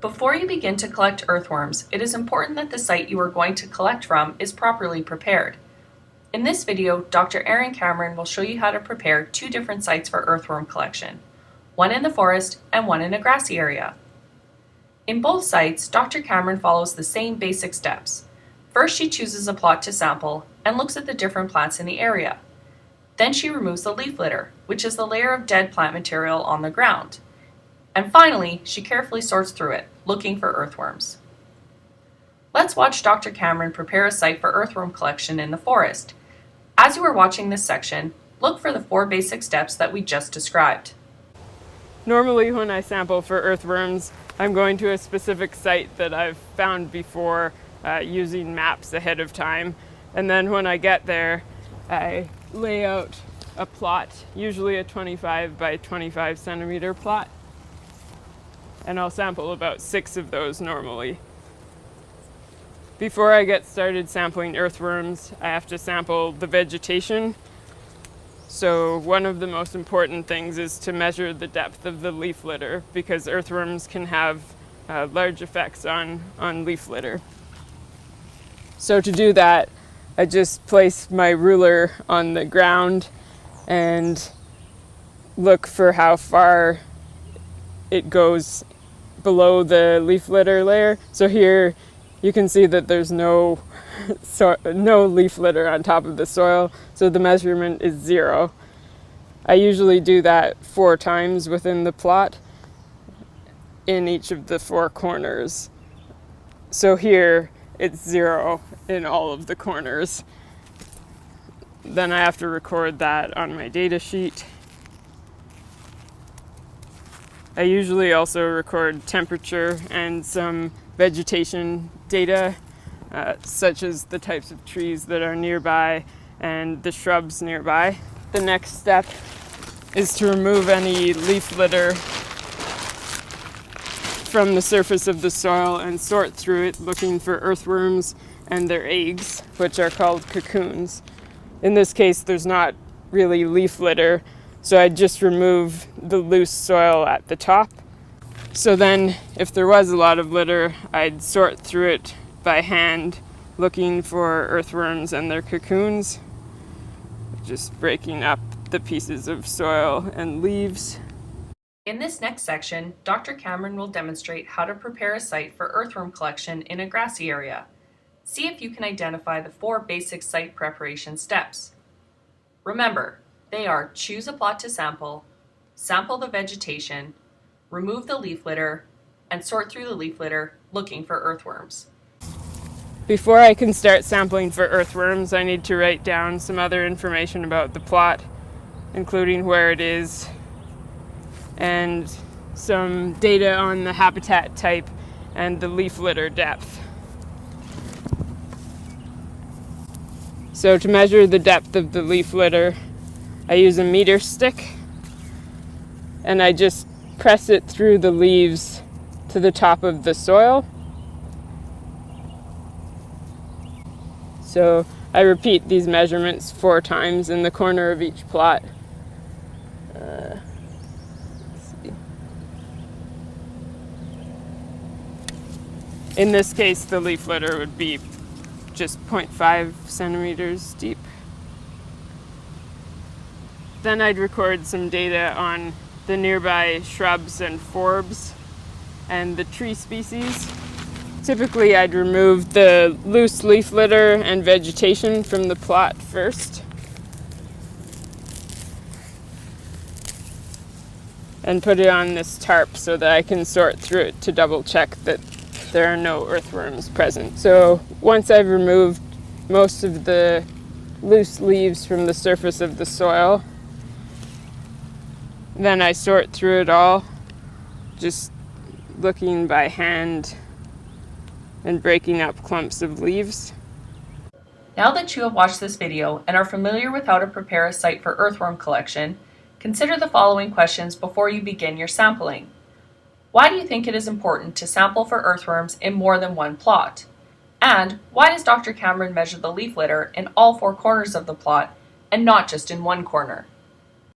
Before you begin to collect earthworms, it is important that the site you are going to collect from is properly prepared. In this video, Dr. Erin Cameron will show you how to prepare two different sites for earthworm collection, one in the forest and one in a grassy area. In both sites, Dr. Cameron follows the same basic steps. First, she chooses a plot to sample and looks at the different plants in the area. Then she removes the leaf litter, which is the layer of dead plant material on the ground. And finally, she carefully sorts through it, looking for earthworms. Let's watch Dr. Cameron prepare a site for earthworm collection in the forest. As you are watching this section, look for the 4 basic steps that we just described. Normally when I sample for earthworms, I'm going to a specific site that I've found before using maps ahead of time. And then when I get there, I lay out a plot, usually a 25 by 25 centimeter plot. And I'll sample about 6 of those normally. Before I get started sampling earthworms, I have to sample the vegetation. So one of the most important things is to measure the depth of the leaf litter, because earthworms can have large effects on leaf litter. So to do that, I just place my ruler on the ground and look for how far it goes below the leaf litter layer. So here you can see that there's no leaf litter on top of the soil, so the measurement is 0. I usually do that 4 times within the plot in each of the 4 corners. So here it's 0 in all of the corners. Then I have to record that on my data sheet. I usually also record temperature and some vegetation data, such as the types of trees that are nearby and the shrubs nearby. The next step is to remove any leaf litter from the surface of the soil and sort through it, looking for earthworms and their eggs, which are called cocoons. In this case, there's not really leaf litter, so I just remove the loose soil at the top. So then, if there was a lot of litter, I'd sort through it by hand, looking for earthworms and their cocoons, just breaking up the pieces of soil and leaves. In this next section, Dr. Cameron will demonstrate how to prepare a site for earthworm collection in a grassy area. See if you can identify the 4 basic site preparation steps. Remember, they are: choose a plot to sample, sample the vegetation, remove the leaf litter, and sort through the leaf litter looking for earthworms. Before I can start sampling for earthworms, I need to write down some other information about the plot, including where it is, and some data on the habitat type and the leaf litter depth. So to measure the depth of the leaf litter, I use a meter stick, and I just press it through the leaves to the top of the soil. So I repeat these measurements 4 times in the corner of each plot. Let's see. In this case, the leaf litter would be just 0.5 centimeters deep. Then I'd record some data on the nearby shrubs and forbs and the tree species. Typically, I'd remove the loose leaf litter and vegetation from the plot first, and put it on this tarp so that I can sort through it to double check that there are no earthworms present. So once I've removed most of the loose leaves from the surface of the soil, then I sort through it all, just looking by hand and breaking up clumps of leaves. Now that you have watched this video and are familiar with how to prepare a site for earthworm collection, consider the following questions before you begin your sampling. Why do you think it is important to sample for earthworms in more than one plot? And why does Dr. Cameron measure the leaf litter in all 4 corners of the plot and not just in one corner?